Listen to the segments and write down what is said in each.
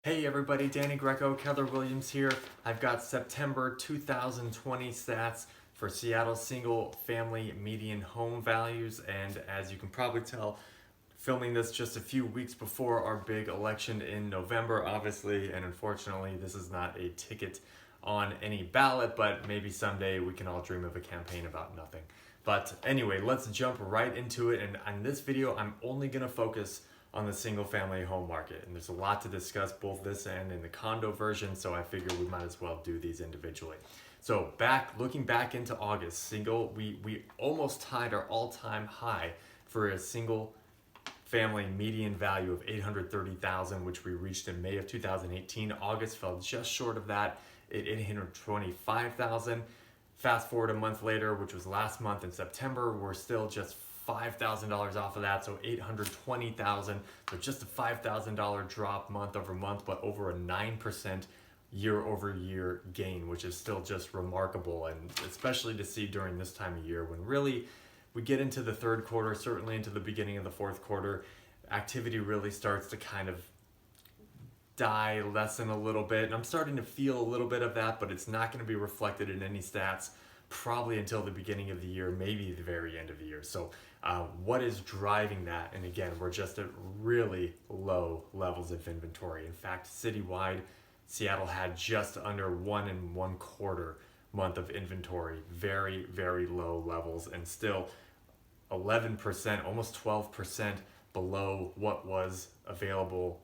Hey everybody, Danny Greco, Keller Williams here. I've got September 2020 stats for Seattle single family median home values, and as you can probably tell, filming this just a few weeks before our big election in November, obviously, and unfortunately this is not a ticket on any ballot, but maybe someday we can all dream of a campaign about nothing. But anyway, let's jump right into it, and in this video I'm only going to focus on the single family home market, and there's a lot to discuss both this and in the condo version, so I figure we might as well do these individually. So looking back into August, we almost tied our all-time high for a single family median value of 830,000, which we reached in May of 2018. August fell just short of that at 825,000. Fast forward a month later, which was last month in September, we're still just $5,000 off of that, so 820,000. So just a $5,000 drop month over month, but over a 9% year over year gain, which is still just remarkable, and especially to see during this time of year when really we get into the third quarter, certainly into the beginning of the fourth quarter, activity really starts to kind of lessen a little bit. And I'm starting to feel a little bit of that, but it's not going to be reflected in any stats probably until the beginning of the year, maybe the very end of the year. So what is driving that? And again, we're just at really low levels of inventory. In fact, citywide, Seattle had just under 1.25 month of inventory, very, very low levels, and still 11%, almost 12% below what was available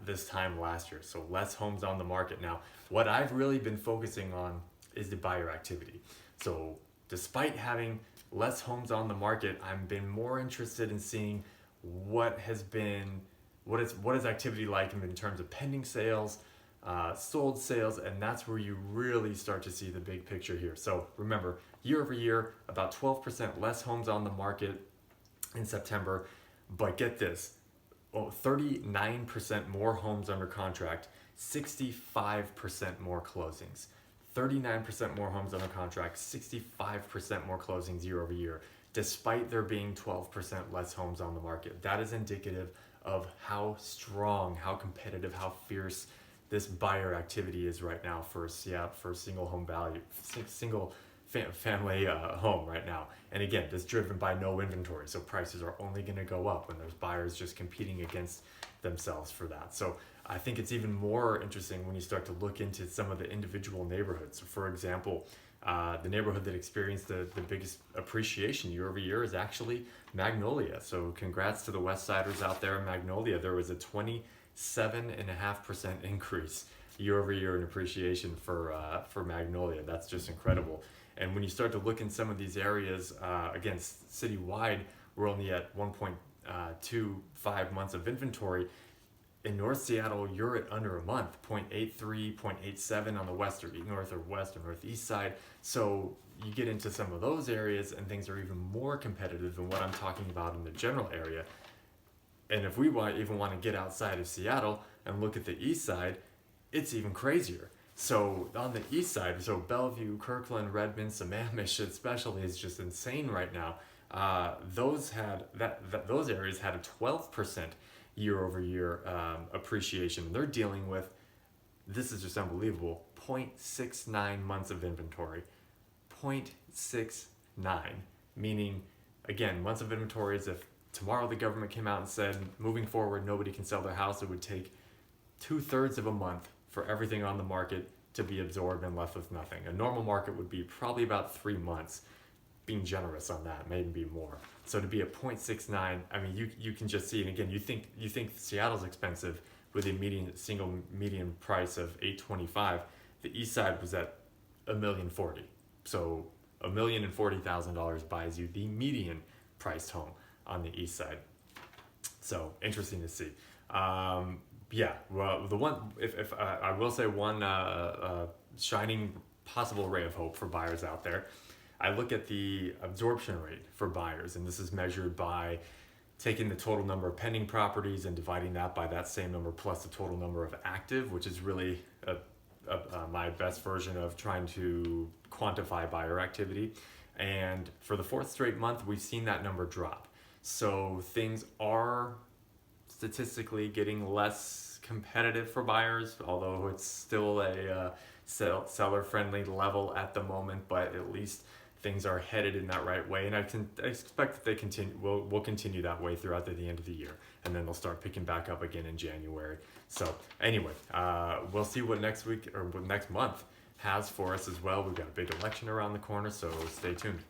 this time last year. So less homes on the market. Now, what I've really been focusing on is the buyer activity. So despite having less homes on the market, I've been more interested in seeing what is activity like in terms of pending sales, sold sales, and that's where you really start to see the big picture here. So remember, year over year, about 12% less homes on the market in September, but get this, 39% more homes under contract, 65% more closings. 39% more homes under contract, 65% more closings year over year, despite there being 12% less homes on the market. That is indicative of how strong, how competitive, how fierce this buyer activity is right now for Seattle, for single family home right now. And again, this is driven by no inventory, so prices are only going to go up when there's buyers just competing against themselves for that. So I think it's even more interesting when you start to look into some of the individual neighborhoods. So for example, the neighborhood that experienced the biggest appreciation year over year is actually Magnolia. So congrats to the West Siders out there in Magnolia. There was a 27.5% increase year over year in appreciation for Magnolia. That's just incredible. And when you start to look in some of these areas, again, citywide, we're only at 1.25 months of inventory. In North Seattle, you're at under a month, 0.83, 0.87 on the west or north or west or northeast side. So you get into some of those areas and things are even more competitive than what I'm talking about in the general area. And if we even want to get outside of Seattle and look at the east side, it's even crazier. So on the east side, so Bellevue, Kirkland, Redmond, Sammamish especially is just insane right now. Those areas had a 12% year over year appreciation. They're dealing with, this is just unbelievable, 0.69 months of inventory. 0.69, meaning, again, months of inventory is if tomorrow the government came out and said, moving forward, nobody can sell their house, it would take 2/3 of a month for everything on the market to be absorbed and left with nothing. A normal market would be probably about 3 months, being generous on that, maybe more. So to be at 0.69, I mean, you can just see, and again, you think Seattle's expensive with a single median price of $825. The east side was at $1,040,000. So $1,040,000 buys you the median priced home on the east side. So interesting to see. Yeah, well, if I will say one shining possible ray of hope for buyers out there. I look at the absorption rate for buyers, and this is measured by taking the total number of pending properties and dividing that by that same number plus the total number of active, which is really my best version of trying to quantify buyer activity. And for the fourth straight month, we've seen that number drop. So things are statistically getting less competitive for buyers, although it's still a seller friendly level at the moment, but at least things are headed in that right way, and I expect that they will continue that way throughout the end of the year, and then they'll start picking back up again in January. So anyway, we'll see what next week or what next month has for us as well. We've got a big election around the corner, so stay tuned.